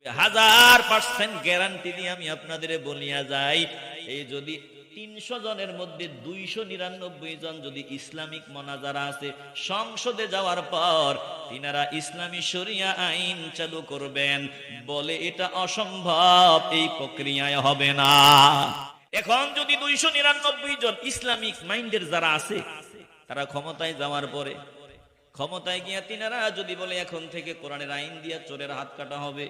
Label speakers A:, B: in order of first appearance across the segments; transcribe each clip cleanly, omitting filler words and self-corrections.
A: 1000% guarantee দিয়ে আমি আপনাদের বলিয়া যাই, এই যদি 300 জনের মধ্যে 299 জন যদি ইসলামিক মোনাজারা আছে, সংসদে যাওয়ার পর তিনারা ইসলামী শরিয়া আইন চালু করবেন, বলে এটা অসম্ভব, এই প্রক্রিয়ায় হবে না। এখন যদি 299 জন ইসলামিক মাইন্ডের যারা আছে, তারা ক্ষমতায় যাওয়ার পরে ক্ষমতায় গিয়া তিনারা যদি বলে এখন থেকে কোরআনের আইন দিয়া চোরের হাত কাটা হবে,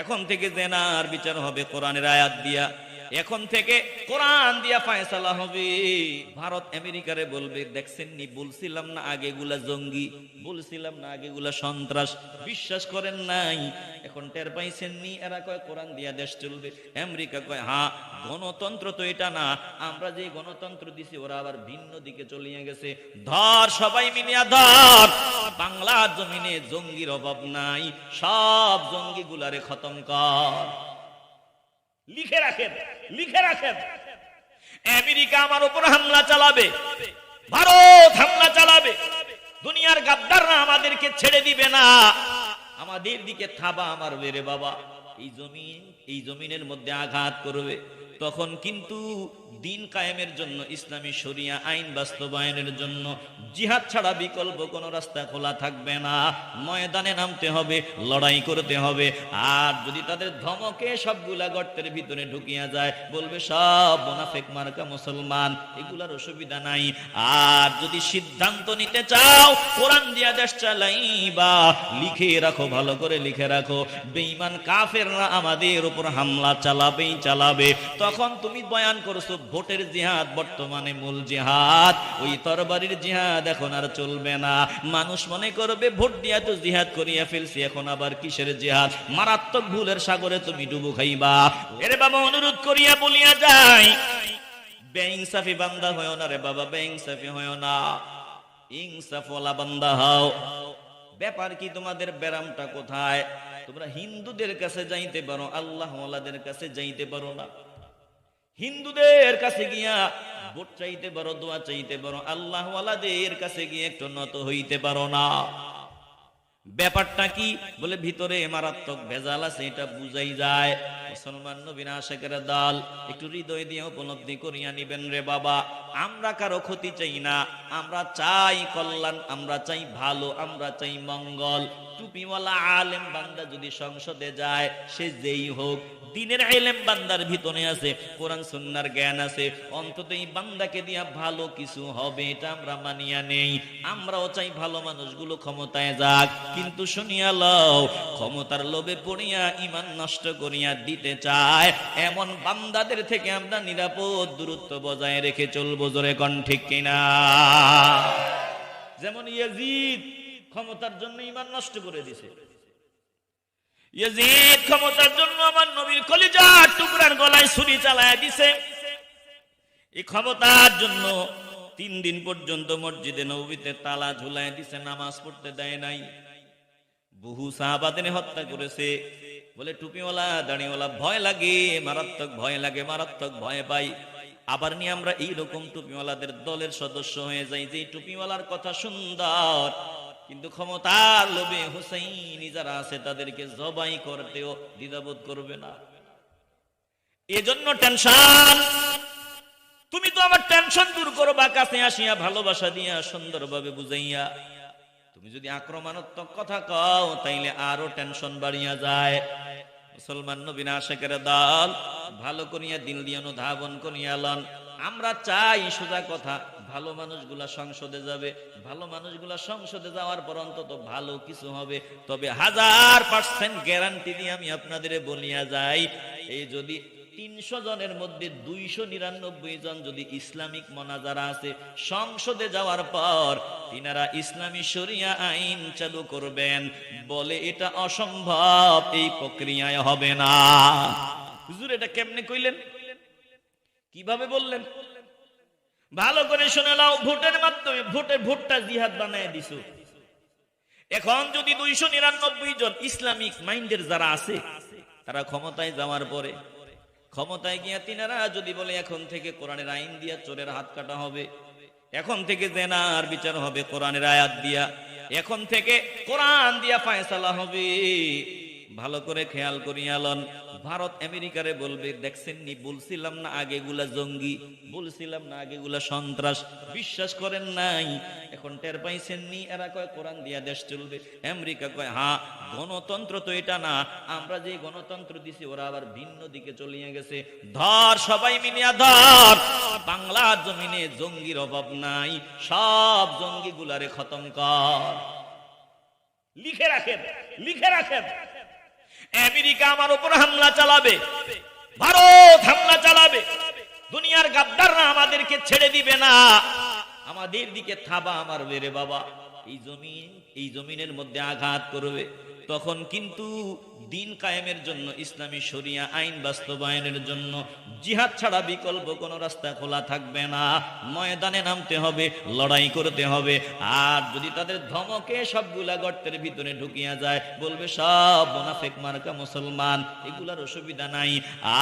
A: এখন থেকে জেনার বিচার হবে কোরআনের আয়াত দিয়া, এখন থেকে কোরআন দিয়া ফায়সালা হবে, ভারত আমেরিকারে বলবে দেখছেন নি, বলছিলাম না আগেগুলা জঙ্গি, বলছিলাম না আগেগুলা সন্ত্রাস, বিশ্বাস করেন নাই, এখন টের পাইছেন নি, এরা কয় কোরআন দিয়া দেশ চলবে। আমেরিকা কয় হ্যাঁ, গণতন্ত্র তো এটা না, আমরা যে গণতন্ত্র দিছি ওরা আবার ভিন্ন দিকে চলিয়ে গেছে, ধর সবাই মিলিয়া ধর, বাংলার জমিনে জঙ্গির অভাব নাই, সব জঙ্গি গুলারে খতম কর। লিখে রাখেন, লিখে রাখেন, আমেরিকা আমার উপর হামলা চালাবে, ভারত হামলা চালাবে, দুনিয়ার গাদ্দাররা আমাদেরকে ছেড়ে দিবে না, আমাদের দিকে থাবা আমার বেরে বাবা, এই জমিনের মধ্যে আঘাত করবে, তখন কিন্তু দিন কায়েমের জন্য, ইসলামী শরিয়া আইন বাস্তবায়নের জন্য জিহাদ ছাড়া বিকল্প কোনো রাস্তা খোলা থাকবে না, ময়দানে নামতে হবে, লড়াই করতে হবে। আর যদি তাদের ধমকে সবগুলা গর্তের ভিতরে ঢুকিয়া যায়, বলবে সব মুনাফিক মার্কা মুসলমান, এগুলার অসুবিধা নাই। আর যদি সিদ্ধান্ত নিতে চাও কোরআন দিয়া দেশ চালাইবা, লিখে রাখো, ভালো করে লিখে রাখো, বেঈমান কাফেররা আমাদের উপর হামলা চালাবেই চালাবে, তখন তুমি বয়ান করছো ভোটের জিহাদ বর্তমানে মূল জিহাদ, ওই তরবারির জিহাদ এখন আর চলবে না, মানুষ মনে করবে ভোট দিয়া তো জিহাদ করিয়া ফেলছি, এখন আবার কিসের জিহাদ, মারাত্মক ভুলের সাগরে তুমি ডুবু খাইবা। এরে বাবা অনুরোধ করিয়া বলিয়া যাই, বেইনসাফি বান্দা হয়ো না রে বাবা, বেইনসাফি হয়ো না, ইনসাফওয়ালা বান্দা হও। ব্যাপার কি, তোমাদের ব্যারামটা কোথায়? তোমরা হিন্দুদের কাছে যাইতে পারো, আল্লাহওয়ালাদের কাছে যাইতে পারো না। হিন্দুদের কাছে গিয়া ভোট চাইতে পারো, দোয়া চাইতে পারো, আল্লাহওয়ালাদের কাছে গিয়ে একটু নত হইতে পারো না। ব্যাপারটা কি? বলে ভিতরে মারাত্মক ভেজাল আছে, এটা বুঝাই যায়। মুসলমান নবীর আশিকের দল একটু হৃদয় দিয়ে উপলব্ধি করিয়া নিবেন রে বাবা, আমরা কারো ক্ষতি চাই না, আমরা চাই কল্যাণ, আমরা চাই ভালো, আমরা চাই মঙ্গল। টুপিওয়ালা আলেম বান্দা যদি সংসদে যায়, সে যেই হোক, দিনের ইলম বান্দার ভিতরে আছে, কোরআন সুন্নাহর জ্ঞান আছে, অন্তত এই বান্দাকে দিয়া ভালো কিছু হবে, এটা আমরা মানিয়া নেই। আমরাও চাই ভালো মানুষগুলো ক্ষমতায় যাক, কিন্তু শুনিয়া লও, ক্ষমতার লোভে পড়িয়া ইমান নষ্ট করিয়া দিতে চায়, এমন বান্দাদের থেকে আমরা নিরাপদ দূরত্ব বজায় রেখে চলবো। জোরে কোন ঠিক কিনা? যেমন ইয়াজিদ ক্ষমতার জন্য ইমান নষ্ট করে দিছে, ইয়াজিদ ক্ষমতার জন্য আমার নবীর কলিজার টুকরার গলায় ছুরি চালায় দিছে। এই ক্ষমতার জন্য 3 দিন পর্যন্ত মসজিদে নববীতে তালা ঝুলায় দিছে, নামাজ পড়তে দেয় নাই, বহু সাহাবাদের হত্যা করেছে। বলে টুপিওয়ালা দাড়িওয়ালা ভয় লাগে, মারাত্মক ভয় লাগে, মারাত্মক ভয় পাই। আবার নিয়ে আমরা এইরকম টুপিওয়ালাদের দলের সদস্য হয়ে যাই, যে টুপিওয়ালার কথা সুন্দর, কিন্তু ক্ষমতার লোভে হুসাইনি যারা আছে তাদেরকে জবাই করতেও দ্বিধাবোধ করবে না। এজন্য টেনশন, তুমি তো আমার টেনশন দূর করবা কাছে আসিয়া, ভালোবাসা দিয়া সুন্দরভাবে বুঝাইয়া। তুমি যদি আক্রমণাত্মক কথা কও, তাইলে আরো টেনশন বাড়িয়া যায়। মুসলমান নবীর আশিকের দল ভালো করিয়া দিল দিয়ে অনুধাবন করিয়া লন। আমরা চাই, সোজা কথা, ভালো মানুষগুলা সংসদে যাবে, ভালো মানুষগুলা সংসদে যাওয়ার পর অন্তত ভালো কিছু হবে। তবে 1000% গ্যারান্টি দিয়ে আমি আপনাদের বলিয়া যাই, এই যদি 300 জনের মধ্যে 299 জন যদি ইসলামিক মোনাজারা আছে, সংসদে যাওয়ার পর তিনারা ইসলামী শরিয়া আইন চালু করবেন, বলে এটা অসম্ভব, এই প্রক্রিয়ায় হবে না। হুজুর এটা কেমনে কইলেন, কিভাবে বললেন? ভালো করে শুনে নাও, ভোটের মাধ্যমে, ভোটটা জিহাদ বানায় দিছো। এখন যদি 299 জন ইসলামিক মাইন্ডের যারা আছে, তারা ক্ষমতায় যাওয়ার পরে ক্ষমতায় গিয়া তিনারা যদি বলে এখন থেকে কোরআনের আইন দিয়া চোরের হাত কাটা হবে, এখন থেকে জেনার বিচার হবে কোরআনের আয়াত দিয়া, এখন থেকে কোরআন দিয়া ফায়সালা হবে, ভালো করে খেয়াল করিয়ালন। ভারত আমেরিকারে বলবে, দেখছেন নি, বলছিলাম না আগেগুলা জঙ্গি, বলছিলাম না আগেগুলা সন্ত্রাস, বিশ্বাস করেন নাই, এখন টের পাইছেন নি? এরা কয় কোরআন দিয়া দেশ চলবে। আমেরিকা কয় হ্যাঁ, গণতন্ত্র তো এটা না, আমরা যে গণতন্ত্র দিছি ওরা আবার ভিন্ন দিকে চলিয়ে গেছে। ধর, সবাই মিলিয়া ধর, বাংলার জমিনে জঙ্গির অভাব নাই, সব জঙ্গি গুলারে খতম কর। লিখে রাখেন, লিখে রাখেন। আমেরিকা আমার উপর হামলা চালাবে, ভারত হামলা চালাবে, দুনিয়ার গাদ্দাররা আমাদেরকে ছেড়ে দিবে না, আমাদের দিকে থাবা মারবে রে বাবা, এই জমিনের মধ্যে আঘাত করবে। তখন কিন্তু দিন কায়েমের জন্য, ইসলামী শরিয়া আইন বাস্তবায়নের জন্য জিহাদ ছাড়া বিকল্প কোনো রাস্তা খোলা থাকবে না। ময়দানে নামতে হবে, লড়াই করতে হবে। আর যদি তাদের ধমকে সবগুলা গর্তের ভিতরে ঢুকিয়া যায়, বলবে সব মুনাফিক মার্কা মুসলমান, এগুলার অসুবিধা নাই।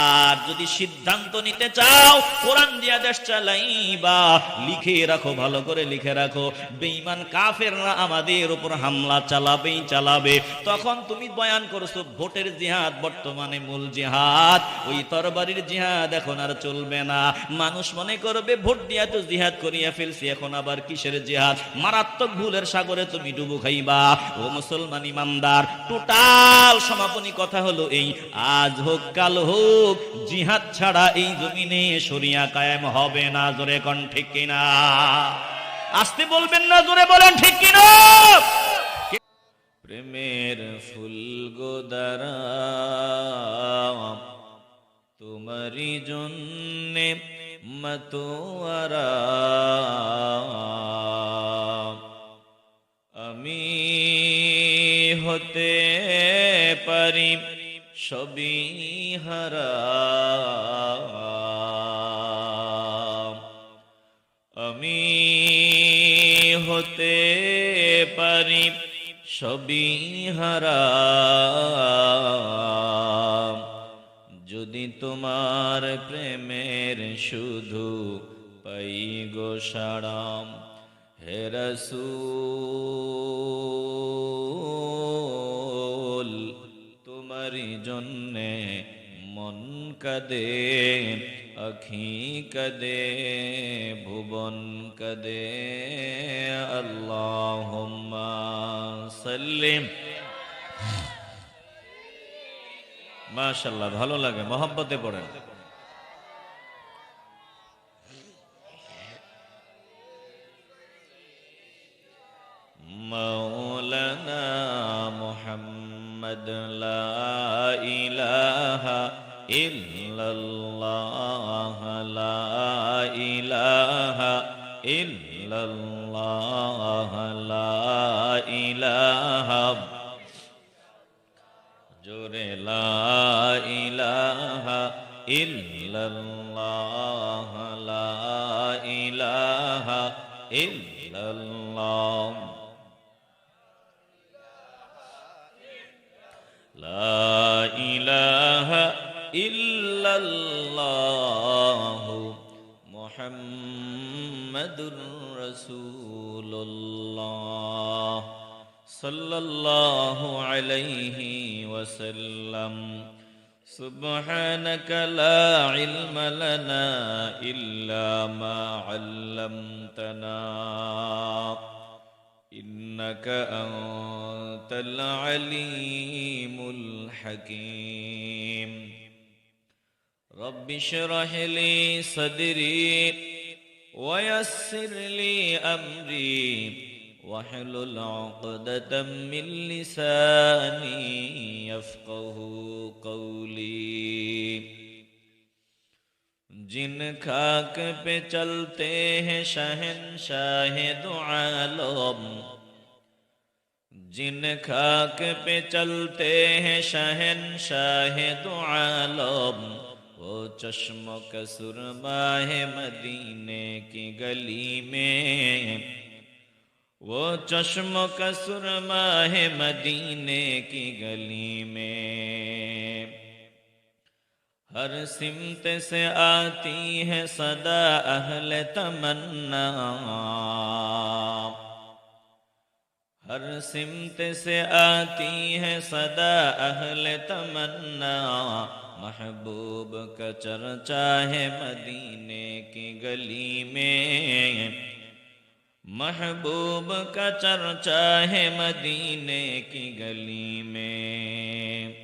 A: আর যদি সিদ্ধান্ত নিতে চাও কোরআন দিয়া দেশ চালাইবা, লিখে রাখো, ভালো করে লিখে রাখো, বেঈমান কাফেররা আমাদের উপর হামলা চালাবেই চালাবে। তখন তুমি বয়ান করছো ভোটের জিহাদ বর্তমানে মূল জিহাদ, ওই তরবারির জিহাদ এখন আর চলবে না। মানুষ মনে করবে ভোট দিয়া তো জিহাদ করিয়া ফেলছি, এখন আবার কিসের জিহাদ? মারাত্মক ভুলের সাগরে তুমি ডুবো খাইবা। ও মুসলমান ইমানদার, টোটাল সমাপনী কথা হলো এই, আজ হোক কাল হোক জিহাদ ছাড়া এই জমিনে শরিয়া কায়েম হবে না। জোরে কোন ঠিক কিনা? আসতে বলবেন না, জোরে বলেন ঠিক কিনা? প্রেমের ফুল গোদারা তোমারি জন্যে মতোয়ারা, আমি হতে পারি সবই হারা, আমি হতে পারি সবই হারা, যদি তোমার প্রেমের শুধু পাই গো সাড়াম। হে রাসূল তোমারি জন্যে মন কাঁদে, আখি কাঁদে, ভুবন কাঁদে। আল্লাহুম্মা সাল্লিম। মাশাআল্লাহ, ভালো লাগে, মহব্বতে পড়েন। মাওলানা মুহাম্মদ লা ইলাহা ইল্লাল্লাহ, লা ইলাহা ইল্লাল্লাহ, লা ইলাহা, জোরে লা ইলাহা ইল্লাল্লাহ, লা ইলাহা ইল্লাল্লাহ, লা ইলাহা ইল্লাল্লাহ মুহাম্মাদুর রাসূলুল্লাহ সাল্লাল্লাহু আলাইহি ওয়াসাল্লাম। সুবহানাকা লা ইলমা লানা ইল্লা মা আল্লামতানা ইন্নাকা আনতাল আলিমুল হাকীম। রব্বি ইশরাহ লি সাদরি ওয়া ইয়াসসির লি আমরি واحلل عقدة من لساني يفقه قولي। जिन खाक पे चलते हैं शहंशाह दो आलम, जिन खाक पे चलते हैं शहंशाह दो आलम, वो चश्मों का सुरमा है मदीने की गली में, वो चश्मों का सुरमा है मदीने की गली में। हर सिमत से आती है सदा अहले तमन्ना, हर सिमत से आती है सदा अहले तमन्ना, महबूब का चर्चा है मदीने की गली में, महबूब का चर्चा है मदीने की गली में।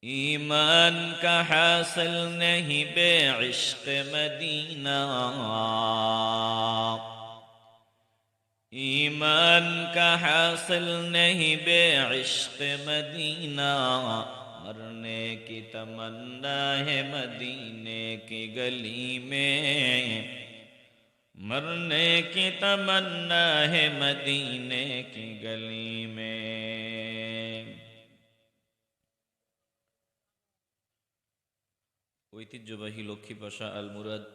A: ईमान का हासिल नहीं बेइश्क मदीना, ईमान का हासिल नहीं बेइश्क मदीना, मरने की तमन्ना है मदीने की गली में, मरने की तमन्ना है मदीने की गली में। ঐতিহ্যবাহী লক্ষ্মীপাশা আল মুরাদ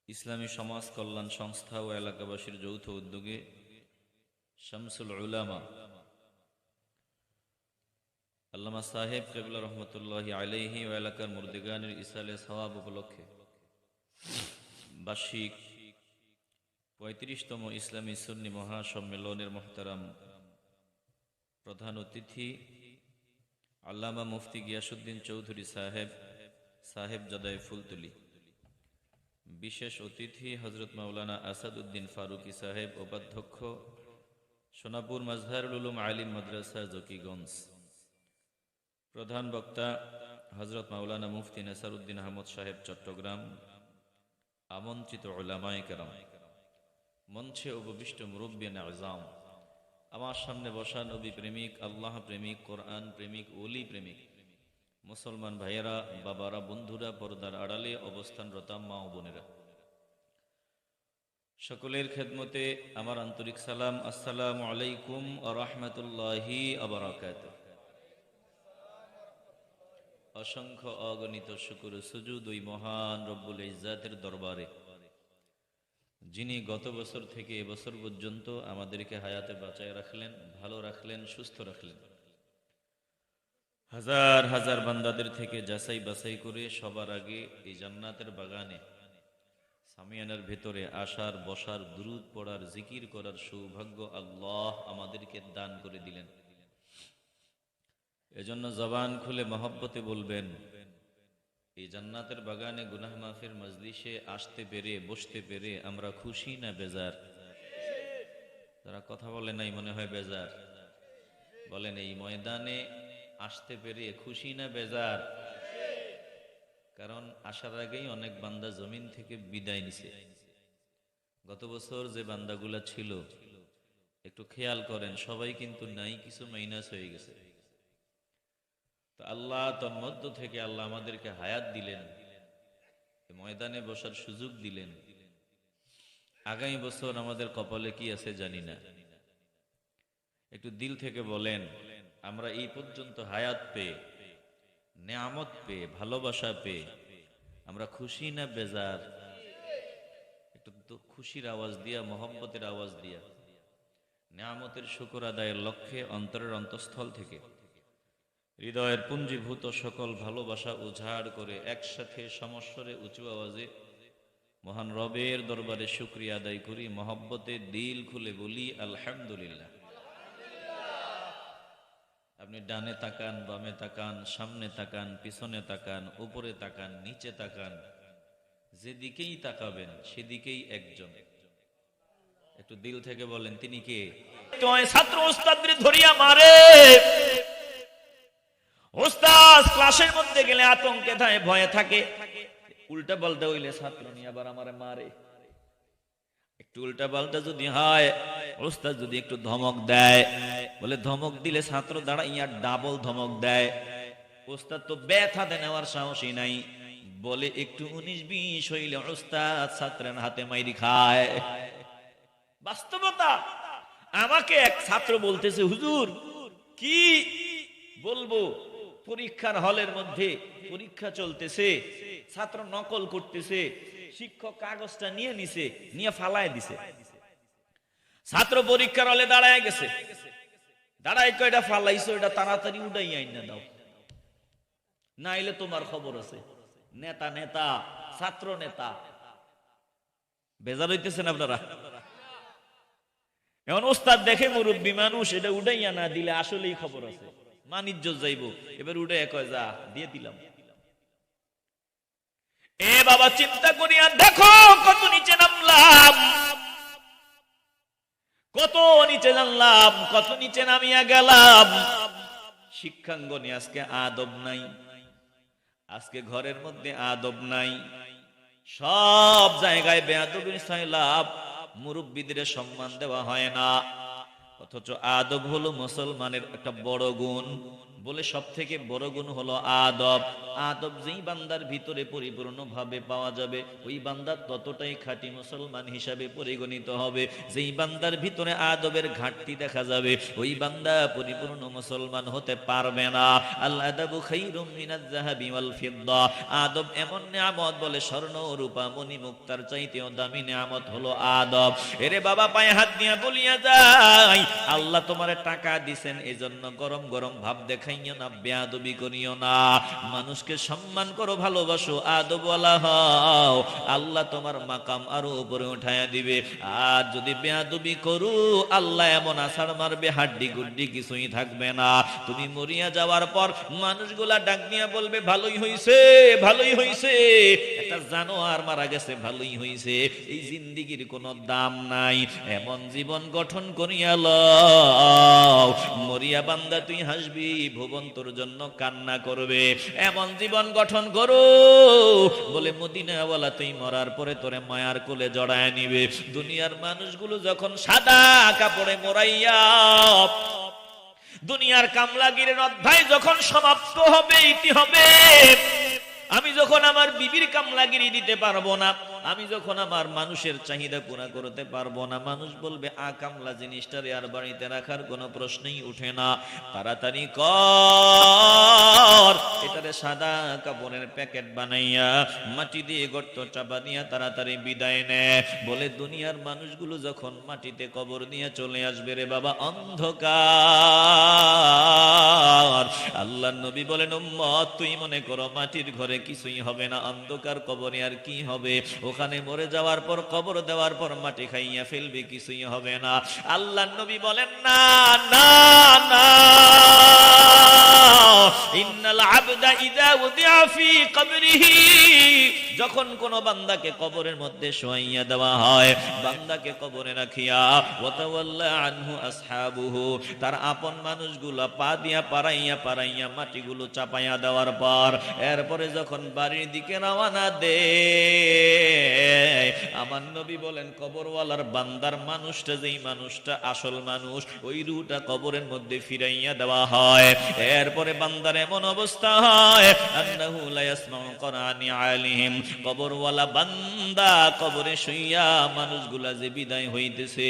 A: ইসলামী সমাজ কল্যাণ সংস্থা ও এলাকাবাসীর যৌথ উদ্যোগে শামসুল উলামা আল্লামা সাহেব কেবলা রহমতুল্লাহি আলাইহি ও এলাকার মুর্দিগানের ইসালে সওয়াব উপলক্ষে বার্ষিক ৩৫তম ইসলামী সুন্নি মহাসম্মেলনের মোহতারাম প্রধান অতিথি আল্লামা মুফতি গিয়াসউদ্দিন চৌধুরী সাহেব জাদায়ে ফুলতলি, বিশেষ অতিথি হযরত মাওলানা আসাদউদ্দিন ফারুকী সাহেব, উপাধ্যক্ষ সোনাপুর মাজহারুল উলুম আলিম মাদ্রাসা জকিগঞ্জ, প্রধান বক্তা হযরত মাওলানা মুফতি নেসারউদ্দিন আহমদ সাহেব চট্টগ্রাম, আমন্ত্রিত উলামায়ে কেরাম, মঞ্চে উপবিষ্ট মুরব্বিয়ান আযম, আমার সামনে বসা নবী প্রেমিক, আল্লাহ প্রেমিক, কোরআন প্রেমিক, ওলি প্রেমিক মুসলমান ভাইয়েরা, বাবারা, বন্ধুরা, পর্দার আড়ালে অবস্থানরত মা ও বোনেরা, সকলের খেদমতে আমার আন্তরিক সালাম। আসসালামু আলাইকুম ওয়া রাহমাতুল্লাহি ওয়া বারাকাতুহু। অসংখ্য অগণিত শুকর সুজুদ ওই মহান রব্বুল ইজ্জাতের দরবারে, যিনি গত বছর থেকে এবছর পর্যন্ত আমাদেরকে হায়াতে বাঁচায় রাখলেন, ভালো রাখলেন, সুস্থ রাখলেন। হাজার হাজার বান্দাদের থেকে যাচাই বাছাই করে সবার আগে এই জান্নাতের বাগানে সামিয়ানার ভেতরে আসার, বসার, দুরূদ পড়ার, জিকির করার সৌভাগ্য আল্লাহ আমাদেরকে দান করে দিলেন। এজন্য জবান খুলে মহব্বতে বলবেন, এই জান্নাতের বাগানে গুনাহ মাফের মজলিসে আসতে পেরে, বসতে পেরে আমরা খুশি না বেজার? যারা কথা বলে নাই মনে হয় বেজার। বলেন, এই ময়দানে আসতে পেরে খুশি না বেজার? কারণ আসার আগেই অনেক বান্দা জমিন থেকে বিদায় নিছে। গত বছর যে বান্দাগুলা ছিল একটু খেয়াল করেন, সবাই কিন্তু নাই, কিছু মাইনাস হয়ে গেছে। তো আল্লাহ তন্মধ্য থেকে আল্লাহ আমাদেরকে হায়াত দিলেন, ময়দানে বসার সুযোগ দিলেন। আগামী বছর আমাদের কপালে কি আছে জানি না। একটু দিল থেকে বলেন, আমরা এই পর্যন্ত হায়াত পেয়ে, নেয়ামত পেয়ে, ভালোবাসা পেয়ে আমরা খুশি না বেজার? একটু খুশির আওয়াজ দিয়া, মহব্বতের আওয়াজ দিয়া, নেয়ামতের শুকর আদায়ের লক্ষ্যে অন্তরের অন্তঃস্থল থেকে হৃদয়ের পুঞ্জীভূত সকল ভালোবাসা উজাড় করে একসাথে সমস্বরে উঁচু আওয়াজে মহান রবের দরবারে শুকরিয়া আদায় করি, মহব্বতে দিল খুলে বলি আলহামদুলিল্লাহ। আপনি ডানে তাকান, বামে তাকান, সামনে তাকান, পিছনে তাকান, উপরে তাকান, নিচে তাকান, যেদিকেই তাকাবেন সেদিকেই একজন। একটু দিল থেকে বলেন, তিনি কে? ছাত্র ওস্তাদরে ধরিয়া মারে। ওস্তাদ ক্লাসের মধ্যে গেলে আতঙ্কে থাকে, ভয়ে থাকে। উল্টা পাল্টা হইলে ছাত্র নিয়ে আবার আমারে মারে। একটু উল্টা পাল্টা যদি হয়, ওস্তাদ যদি একটু ধমক দেয়, বলে ধমক দিলে ছাত্র দাঁড়াইয়া ডাবল ধমক দেয়। ওস্তাদ তো ব্যথাতে নেওয়ার সাহসই নাই, বলে একটু 19-20 হইলে ওস্তাদ ছাত্রের হাতে মাইরি খায়। বাস্তবতা। আমাকে এক ছাত্র বলতেছে, হুজুর কি বলবো, পরীক্ষার হলের মধ্যে পরীক্ষা চলতেছে, ছাত্র নকল করতেছে, শিক্ষক কাগজটা নিয়ে নিছে, নিয়ে ফালায় দিছে। ছাত্র পরীক্ষার হলে দাঁড়ায় গেছে, দাঁড়ায় কয়টা ফালাইছো, এটা তাড়াতাড়ি উঠাই আইনা দাও, নাইলে তোমার খবর আছে। নেতা নেতা, ছাত্র নেতা। বেজার হইতেছেন আপনারা? এখন ওস্তাদ দেখে মুরব্বী মানুষ, এটা উঠাইয়া না দিলে আসলেই খবর আছে, মানিজ্য যাইব, এবার উঠে কয় যা দিয়ে দিলাম। এ বাবা চিন্তা করিয়া দেখো কত নিচে নামলাম, কত নিচে জানলাম, কত নিচে নামিয়া গেলাম। শিক্ষাঙ্গনে আজকে আদব নাই, আজকে ঘরের মধ্যে আদব নাই, সব জায়গায় বেয়াদবির সাইলাব, মুরব্বীদের সম্মান দেওয়া হয় না। অথচ আদব হলো মুসলমানের একটা বড় গুণ, বলে সব থেকে বড় গুণ হলো আদব। আদব যেই বান্দার ভিতরে পরিপূর্ণভাবে পাওয়া যাবে, ওই বান্দা ততটাই খাঁটি মুসলমান হিসাবে পরিগণিত হবে। যেই বান্দার ভিতরে আদবের ঘাটতি দেখা যাবে, ওই বান্দা পরিপূর্ণ মুসলমান হতে পারবে না। আল আদাবু খায়রুম মিনাজ যাহাবি ওয়াল ফিদ্দা, আদব এমন নিয়ামত, বলে স্বর্ণ রূপা মণি মুক্তার চাইতেও দামি নিয়ামত হলো আদব। এরে বাবা পায়ে হাত দিয়া বলিয়া যায়, আল্লাহ তোমারে টাকা দিছেন, এজন্য গরম গরম ভাব দেখাইও না, বেয়াদবি করিও না, মানুষকে সম্মান করো, ভালোবাসো, আদবওয়ালা হও, আল্লাহ তোমার মাকাম আরো উপরে উঠাইয়া দিবে। আর যদি বেয়াদবি করো, আল্লাহ এমন আছাড় মারবে, হাড্ডি গুড্ডি কিছুই থাকবে না। তুমি মরিয়া যাওয়ার পর মানুষগুলা ডাক দিয়া বলবে ভালোই হইছে, ভালোই হইছে, একটা জানোয়ার মারা গেছে, ভালোই হইছে। এই জিন্দিগির কোনো দাম নাই, এমন জীবন গঠন করিয়া লও, মরিয়া বান্দা তুই হাসবি, ভুবন তোর জন্য কান্না করবে। এমন জীবন গঠন করো, বলে মদিনাওয়ালা তুই মরার পরে তোরে মায়ার কোলে জড়ায় নিবে। দুনিয়ার মানুষগুলো যখন সাদা কাপড়ে মোড়াইয়া, দুনিয়ার কামলাগিরের অধ্যায় যখন সমাপ্ত হবে, ইতি হবে, আমি যখন আমার বিবির কামলাগিরি দিতে পারবো না, আমি যখন আমার মানুষের চাহিদা পুরা করতে পারবো না, মানুষ বলবে আ কামলা জিনিসটারে আর বাড়িতে রাখার কোনো প্রশ্নই উঠে না, তাড়াতাড়ি কর, এটারে সাদা কাপড়ের প্যাকেট বানাইয়া মাটি দিয়ে গর্ত চাপা দিয়া তাড়াতাড়ি বিদায় নে। বলে দুনিয়ার মানুষগুলো যখন মাটিতে কবর দিয়ে চলে আসবে রে বাবা, অন্ধকার। আল্লাহর নবী বলেন উম্মত তুই মনে করো মাটির ঘরে কিছুই হবে না, অন্ধকার কবরে আর কি হবে, ওখানে মরে যাওয়ার পর কবর দেওয়ার পর মাটি খাইয়া ফেলবে, কিছুই হবে না। আল্লাহর নবী বলেন না না না, ইন্নাল আবদা ইযা উদিআ ফি কবরিহি, যখন কোন বান্দাকে কবরের মধ্যে শোয়াইয়া দেওয়া হয়, বান্দাকে কবরে রাখিয়া ওয়াতাওয়াল্লা আনহু আসহাবুহু, তার আপন মানুষগুলো পা দিয়া পারাইয়া পারাইয়া মাটিগুলো চাপাইয়া দেওয়ার পর, এরপরে যখন বাড়ির দিকে রওনা দেয়, আমার নবী বলেন কবরওয়ালার বান্দার মানুষটা, যেই মানুষটা আসল মানুষ, ওই রূহটা কবরের মধ্যে ফিরাইয়া দেওয়া হয়। এরপরে বান্দার এমন অবস্থা হয়, আন্নাহু লা ইয়াসমাউ কুরআনি আলিহিম, কবরওয়ালা বান্দা কবরে শুইয়া মানুষগুলা যে বিদায় হইতেছে,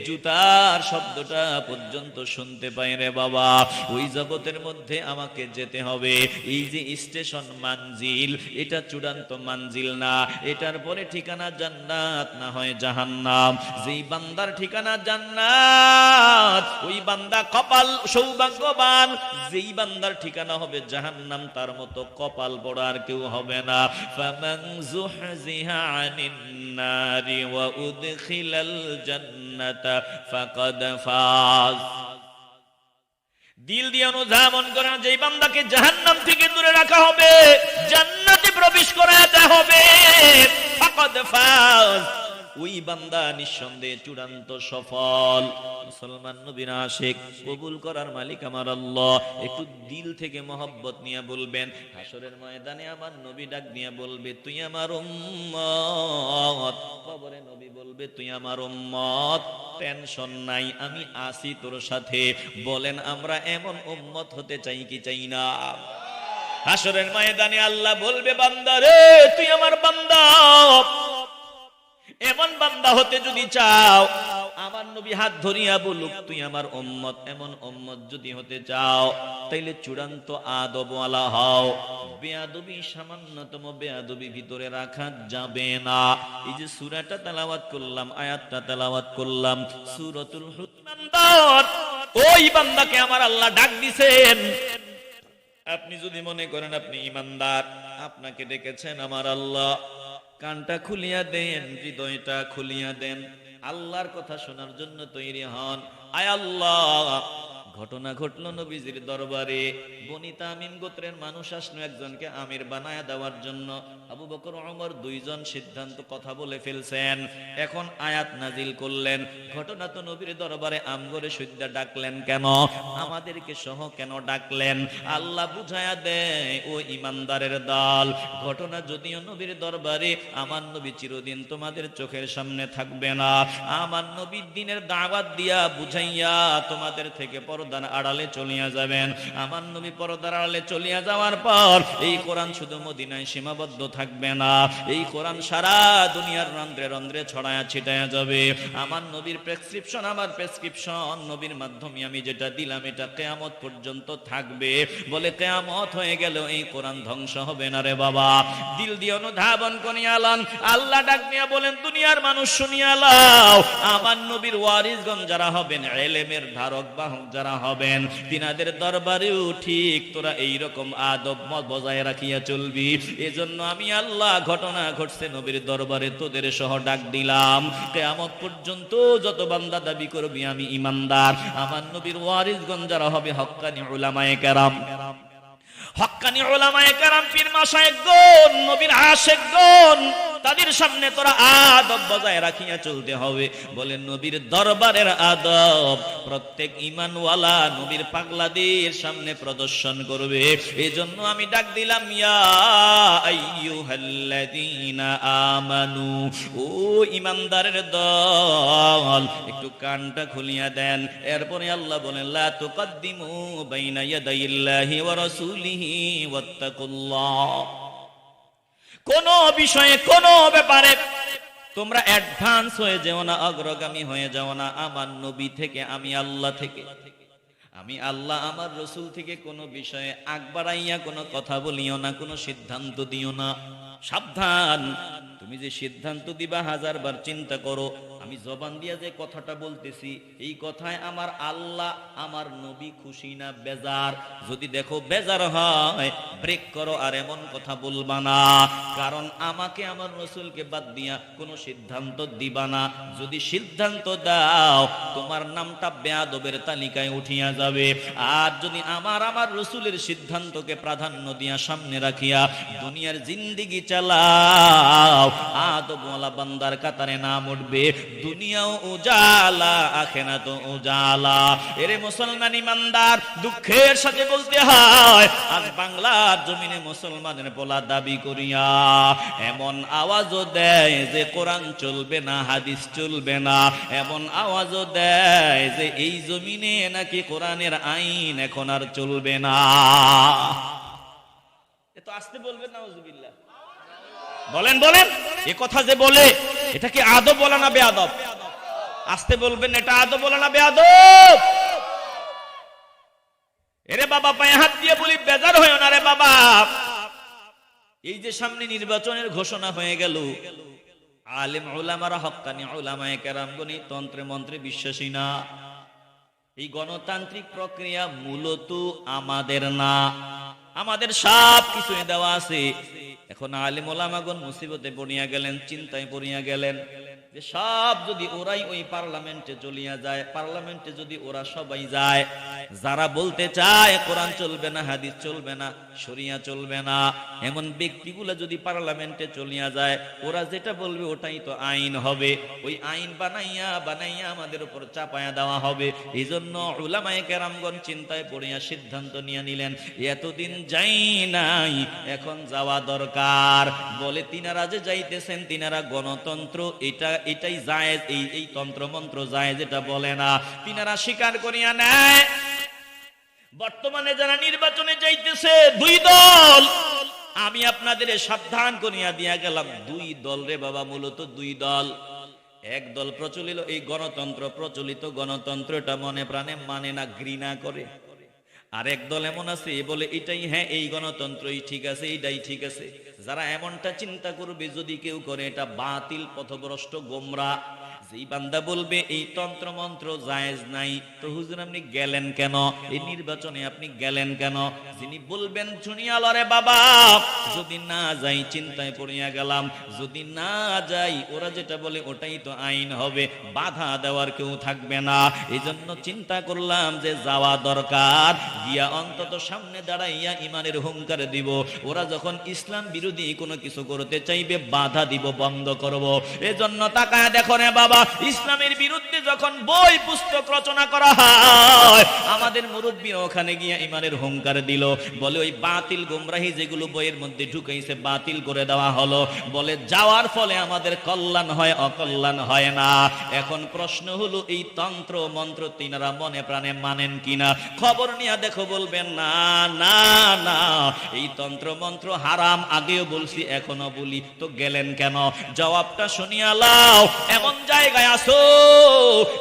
A: জুতার শব্দটা পর্যন্ত শুনতে পায় রে বাবা। ওই জগতের মধ্যে আমাকে যেতে হবে, এই যে স্টেশন মানজিল, এটা চূড়ান্ত মানজিল না, এটার পরে ঠিকানা জান্নাত না হয় জাহান্নাম। যেই বান্দার ঠিকানা জান্নাত, ওই বান্দা কপাল সৌভাগ্যবান, যেই বান্দার ঠিকানা হবে জাহান্নাম, তার মতো কপাল বড় আর কেউ হবে না। ফামান যুহজিহা আনিন নারি ওয়া উদখিলাল জান্নাতা ফাকাদ ফাজ। দিল দিয়ে অনুধাবন করেন, যেই বান্দাকে জাহান্নাম থেকে দূরে রাখা হবে, জান্নাতে প্রবেশ করাতে হবে, ফাকাদ ফাজ, ওই বান্দা নিঃসন্দেহে চূড়ান্ত সফল। মুসলমান নবীর আশিক, কবুল করার মালিক আমার আল্লাহ। একটু দিল থেকে মহব্বত নিয়ে বলবেন, হাসরের ময়দানে আমার নবী ডাক নিয়ে বলবে তুই আমার উম্মত, কবরে নবী বলবে তুই আমার উম্মত, টেনশন নাই আমি আছি তোর সাথে। বলেন আমরা এমন উম্মত হতে চাই কি চাই না? হাসরের ময়দানে আল্লাহ বলবে বান্দা রে তুই আমার বান্দা, এমন বান্দা হতে যদি চাও, আমার নবী হাত ধরিয়া বলুক তুই আমার উম্মত, এমন উম্মত যদি হতে চাও, তাইলে চূড়ান্ত আদবওয়ালা হও। বেয়াদবি, সামান্যতম বেয়াদবি ভিতরে রাখা যাবে না। এই যে সূরাটা তেলাওয়াত করলাম, আয়াতটা তেলাওয়াত করলাম, সূরাতুল হুজরাত, ওই বান্দাকে আমার আল্লাহ ডাক দিবেন। আপনি যদি মনে করেন আপনি ঈমানদার, আপনাকে ডেকেছেন আমার আল্লাহ, কানটা খুলিয়া দেন, হৃদয়টা খুলিয়া দেন, আল্লাহর কথা শোনার জন্য তৈরি হন। আয় আল্লাহ, ঘটনা ঘটলো নবীজির দরবারে, বনি তামিম গোত্রের মানুষ আসলো একজনকে আমির বানায়া দেওয়ার জন্য। আবু বকর ওমর দুইজন সিদ্ধান্ত কথা বলে ফেলছেন। এখন আয়াত নাজিল করলেন, ঘটনা তো নবীর দরবারে আমগরে সুদ্দা ডাকলেন কেন, আমাদেরকে সহ কেন ডাকলেন? আল্লাহ বুঝায়া দেয়, ও ইমানদারের দল, ঘটনা যদিও নবীর দরবারে, আমার নবী চিরদিন তোমাদের চোখের সামনে থাকবে না। আমার নবীর দিনের দাওয়াত দিয়া বুঝাইয়া তোমাদের থেকে পর্দার আড়ালে চলিয়া যাবেন। আমার নবী পর্দার আড়ালে চলিয়া যাওয়ার পর এই কোরআন শুধু মদিনায় সীমাবদ্ধ থাকবে না, এই কোরআন সারা দুনিয়ার রন্ধ্রে রন্ধ্রে ছড়ায়া ছিটায়া যাবে। আমার নবীর প্রেসক্রিপশন, আমার প্রেসক্রিপশন, নবীর মাধ্যমে আমি যেটা দিলাম এটা কিয়ামত পর্যন্ত থাকবে। বলে কিয়ামত হয়ে গেল এই কোরআন ধ্বংস হবে না রে বাবা। দিল দিয়ে অনুধাবন করিয়ালাম। আল্লাহ ডাক দিয়া বলেন, দুনিয়ার মানুষ শুনিয়ালাও, আমার নবীর ওয়ারিসগণ যারা হবেন, ইলমের ধারক বাহক যারা হবেন, তিনাদের দরবারেও ঠিক তোরা এইরকম আদব মত বজায় রাখিয়া চলবি। এজন্য আমি আল্লাহ ঘটনা ঘটছে নবীর দরবারে তোদের সহ ডাক দিলাম। কিয়ামত পর্যন্ত যত বান্দা দাবি করবি আমি ইমানদার, আমার নবীর ওয়ারিসগণ যারা হবে হক্কানি উলামায়ে কেরাম, হক্কানি উলামায়ে কেরাম, পীর মাশায়েখগণ, নবীর আশিকগণ, তাদের সামনে তোরা আদব বজায় রাখিয়া চলতে হবে। বলে নবীর দরবারের আদব প্রত্যেক ঈমানওয়ালা নবীর পাগলাদের সামনে প্রদর্শন করবে। এজন্য আমি ডাক দিলাম, ইয়া আইয়ুহাল্লাযীনা আমানু, ও ঈমানদারের দল, একটু কানটা খুলিয়া দেন। এরপরে আল্লাহ বলেন, লা তুকদ্দিমু বাইনা ইয়াদাইল্লাহি ওয়া রাসূলিহি ওয়াত্তাকুল্লাহ। কোন বিষয়ে, কোন ব্যাপারে তোমরা অ্যাডভান্স হয়ে যাও না, অগ্রগামী হয়ে যাও না। আমার নবী থেকে, আমি আল্লাহ থেকে, আমি আল্লাহ আমার রসুল থেকে কোনো বিষয়ে আগ বাড়াইয়া কোনো কথা বলিও না, কোনো সিদ্ধান্ত দিও না। সাবধান, তুমি যে সিদ্ধান্ত দিবা হাজারবার চিন্তা করো, আমি জবান দিয়া যে কথাটা বলতেছি এই কথায় আমার আল্লাহ আমার নবী খুশি না বেজার? যদি দেখো বেজার হয় ব্রেক করো, আর এমন কথা বলবা না। কারণ আমাকে আমার রসুলকে বাদ দিয়া কোনো সিদ্ধান্ত দিবা না। যদি সিদ্ধান্ত দাও তোমার নামটা বেয়াদবের তালিকায় উঠিয়া যাবে। আর যদি আমার রসুলের সিদ্ধান্তকে প্রাধান্য দিয়া সামনে রাখিয়া দুনিয়ার জিন্দেগি চালাও, আদবওয়ালা বান্দার কাতারে নাম উঠবে। দুনিয়াও উজালা, আখিরাত উজালা। এরে মুসলমান ইমানদার, দুঃখের সাথে বলতে হয় আজ বাংলার জমিনে মুসলমানের বলা দাবি করিয়া এমন আওয়াজও দেয় যে কোরআন চলবে না, হাদিস চলবে না। এমন আওয়াজও দেয় যে এই জমিনে নাকি কোরআনের আইন এখন আর চলবে না। এত আসতে বলবেন নাউজুবিল্লাহ। বলেন বলেন, এ কথা যে বলে এটা কি আদব বলা না বেয়াদব? আসতে বলবেন, এটা আদব বলা না বেয়াদব? এরে বাবা, পায়ে হাত দিয়ে বলি বেজার হয় না রে বাবা। এই যে সামনে নির্বাচনের ঘোষণা হয়ে গেল, আলেম উলামারা, হক্কানি উলামায়ে কেরামগণ তন্ত্রে মন্ত্রে বিশ্বাসী না। এই গণতান্ত্রিক প্রক্রিয়া মূলত আমাদের না, আমাদের সব কিছু দেওয়া আছে। এখন আলেম ওলামাগণ মুসিবতে পড়িয়া গেলেন, চিন্তায় পড়িয়া গেলেন যে সব যদি ওরাই ওই পার্লামেন্টে চলিয়া যায়, পার্লামেন্টে যদি ওরা সবাই যায়, যারা বলতে চায় কোরআন চলবে না, হাদিস চলবে না, শরিয়া চলবে না, এমন ব্যক্তিগুলো যদি পার্লামেন্টে চলিয়া যায়, ওরা যেটা বলবে ওটাই তো আইন হবে। ওই আইন বানাইয়া বানাইয়া আমাদের উপর চাপায়া দেওয়া হবে। এই জন্য উলামায়ে কেরামগণ চিন্তায় পড়িয়া সিদ্ধান্ত নিয়ে নিলেন, এতদিন যাই নাই, এখন যাওয়া দরকার। বলে তিনারা যে যাইতেছেন, তিনারা গণতন্ত্র এটাই জায়েজ, এই তন্ত্র মন্ত্র জায়েজ এটা বলে না, তিনারা স্বীকার করিয়া নেয়। বর্তমানে যারা নির্বাচনে যাইতেছে দুই দল, আমি আপনাদের সাবধান করিয়া দিয়া গেলাম, দুই দল রে বাবা, মূলত দুই দল। এক দল প্রচলিত এই গণতন্ত্র, প্রচলিত গণতন্ত্র এটা মনে প্রাণে মানে না, ঘৃণা করে। আর এক দল এমন আছে বলে এটাই হ্যাঁ, এই গণতন্ত্রই ঠিক আছে, এইটাই ঠিক আছে। যারা এমনটা চিন্তা করবে যদি কেউ করে, এটা বাতিল, পথভ্রষ্ট, গোমরা। যেই বান্দা বলবে এই তন্ত্র মন্ত্র জায়েজ নাই, তো হুজুর আপনি গেলেন কেন, এই নির্বাচনে আপনি গেলেন কেন? যিনি বলবেন শুনিয়ালরে বাবা, যদি না যাই চিন্তায় পড়িয়া গেলাম, যদি না যাই ওরা যেটা বলে ওটাই তো আইন হবে, বাধা দেওয়ার কেউ থাকবে না, এই জন্য চিন্তা করলাম যে যাওয়া দরকার, গিয়া অন্তত সামনে দাঁড়াইয়া ইমানের হুঙ্কার দিব, ওরা যখন ইসলাম বিরোধী কোনো কিছু করতে চাইবে বাধা দিব, বন্ধ করব। এজন্য তাকায় দেখো রে বাবা, ইসলামের বিরুদ্ধে যখন বই পুস্তক রচনা করা হয়, আমাদের মুরব্বী ওখানে গিয়া ইমানের হুঙ্কার দিল, বলে ওই বাতিল গোমরাহি যেগুলো বইয়ের মধ্যে ঢুকাইছে বাতিল করে দেওয়া হলো, বলে যাওয়ার ফলে আমাদের কল্যাণ হয়, অকল্যাণ হয় না। এখন প্রশ্ন হলো এই তন্ত্র মন্ত্র তিনারা মনে প্রাণে মানেন কিনা? খবর নিয়ে দেখো, বলবেন না না না এই তন্ত্র মন্ত্র হারাম, আগেও বলছি এখনো বলি, তো গেলেন কেন? জবাবটা শুনিয়া লাও। এমন জায়গায় আসো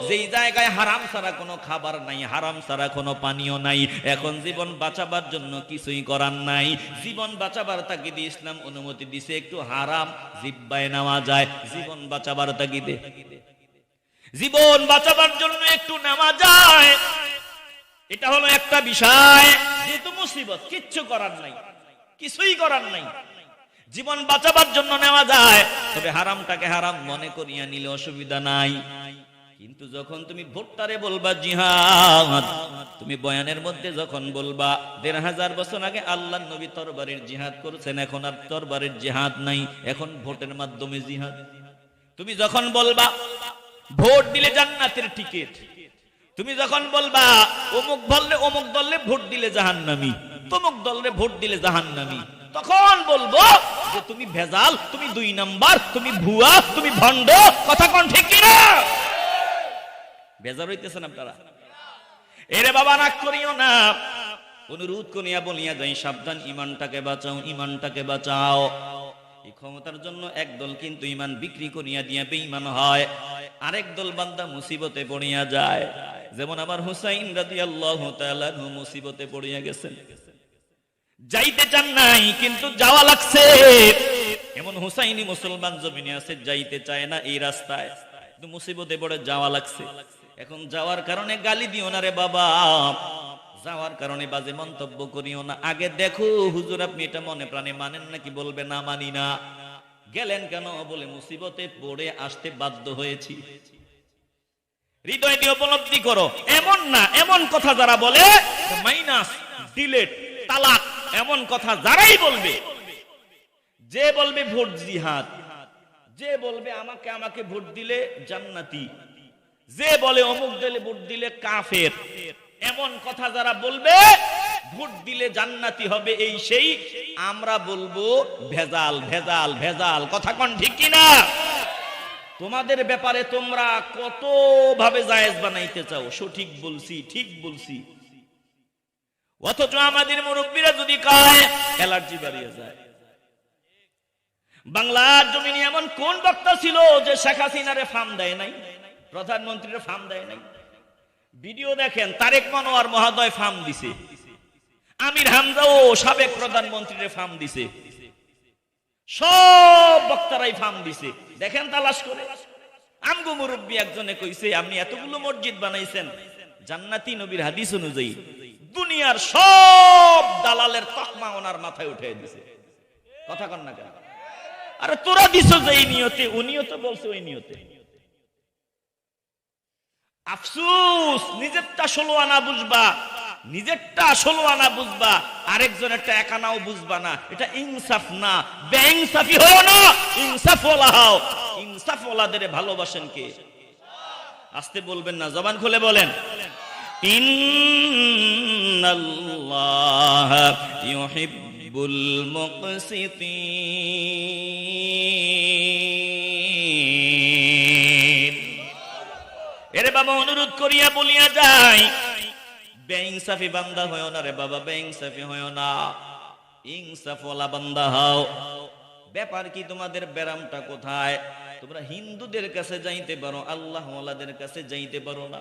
A: যেই জায়গায় হারাম ছাড়া কোনো খাবার নাই, হারাম ছাড়া কোনো পানীয় নাই, এখন জীবন বাঁচাবার জন্য কিছুই করার নাই, জীবন বাঁচাবার তাগিদে ইসলাম অনুমতি দিছে একটু হারাম জিব্বায় নেওয়া যায়, জীবন বাঁচাবার তাগিদে, জীবন বাঁচাবার জন্য একটু নেওয়া যায়, এটা হলো একটা বিষয়। যেহেতু মুসিবত, কিচ্ছু করার নাই, কিছুই করার নাই, জীবন বাঁচাবার জন্য নেওয়া যায়, তবে হারামটাকে হারাম মনে করিয়া নিলে অসুবিধা নাই। কিন্তু যখন তুমি ভোট্টারে বলবা জিহাদ, তুমি বয়ানের মধ্যে যখন বলবা ১৫০০ বছর আগে আল্লাহর নবী তরবারির জিহাদ করেছেন, এখন আর তরবারির জিহাদ নাই, এখন ভোটের মাধ্যমে জিহাদ, তুমি যখন বলবা ভোট দিলে জান্নাতের টিকিট, তুমি যখন বলবা অমুক দলে ভোট দিলে জাহান্নামী, তমুক দলে ভোট দিলে জাহান্নামী, তখন বলবো যে তুমি ভেজাল, তুমি ২ নাম্বার, তুমি ভুয়া, তুমি ভণ্ড। কথা কোন ঠিক কিনা? বেজার হইতেছেন আপনারা? এরে বাবা রাগ করিও না, অনুরোধ করিয়া বলিয়া যাই, সাবধান, ইমানটাকে বাঁচাও, ইমানটাকে বাঁচাও। এই ক্ষমতার জন্য একদল কিন্তু ইমান বিক্রি করিয়া দিয়া বেঈমান হয়, আরেক দল বান্দা মুসিবতে পড়িয়া যায়। যেমন আমার হুসাইন রাদিয়াল্লাহু তাআলা আনহু মুসিবতে পড়িয়া গেছেন, যাইতে চান নাই কিন্তু যাওয়া লাগছে। এমন হুসাইনি মুসলমান জমিনে আছে, যাইতে চায় না এই রাস্তায়, কিন্তু মুসিবতে পড়ে যাওয়া লাগছে। এখন যাওয়ার কারণে গালি দিও না রে বাবা, যাওয়ার কারণে বাজে মন্তব্য করিও না, আগে দেখো হুজুর আপনি এটা মনে প্রাণে মানেন নাকি? বলবে না মানি না। গেলেন কেন? বলে মুসিবতে পড়ে আসতে বাধ্য হয়েছি। হৃদয় দিয়ে উপলব্ধি করো। এমন না, এমন কথা যারা বলে মাইনাস, ডিলেট, তালাক, এমন কথা যারাই বলবে, যে বলবে ভোট জিহাদ, যে বলবে আমাকে ভোট দিলে জান্নাতি, যে বলে অমুক দলে ভোট দিলে কাফের, এমন কথা যারা বলবে ভোট দিলে জান্নাতি হবে এই সেই, আমরা বলবো ভেজাল ভেজাল ভেজাল। কথা কোন ঠিক কিনা? তোমাদের ব্যাপারে তোমরা কত ভাবে জায়েজ বানাইতে চাও, সঠিক বলছি, ঠিক বলছি, অথচ আমাদের মুরব্বীরা যদি কয় অ্যালার্জি বাড়িয়ে যায়। বাংলার জমিনে এমন কোন বক্তা ছিল যে শেখ হাসিনারে ফার্ম দেয় নাই, প্রধানমন্ত্রীর ফার্ম দেয় নাই? ভিডিও দেখেন, তারেক মনোয়ার মহোদয় ফার্ম দিছে, আমির হামজাও সাবেক প্রধানমন্ত্রীর ফার্ম দিছে, সব বক্তারাই ফার্ম দিছে। দেখেন তালাশ করে। আমগো মুরব্বী একজনে কইছে, আপনি এতগুলো মসজিদ বানাইছেন জান্নাতি নবীর হাদিস অনুযায়ী, দুনিয়ার সব দালালের তকমা ওনার মাথায় উঠে দিছে। কথা কন না কেন? আরে তোরা দিছো যে এই নিয়তে, উনিও তো বলছে ওই নিয়তে। আফসোস, নিজেরটা 16 আনা বুঝবা, নিজেরটা 16 আনা বুঝবা, আরেকজনেরটা 1 আনাও বুঝবা না। এটা ইনসাফ না, বেইনসাফি হও না, ইনসাফওয়ালা হও। ইনসাফওয়ালাদের ভালোবাসেন কে? আস্তে বলবেন না, জবান খুলে বলেন। ইন্নাল্লাহ ইউহিব্বুল মুকসিতিন। এরে বাবা অনুরোধ করিয়া বলিয়া যাই, বেইনসাফি বান্দা হয়ো না রে বাবা, বেইনসাফি হয়ো না, ইনসাফওয়ালা বান্দা হও। ব্যাপার কি? তোমাদের ব্যারামটা কোথায়? তোমরা হিন্দুদের কাছে যাইতে পারো, আল্লাহওয়ালাদের কাছে যাইতে পারো না।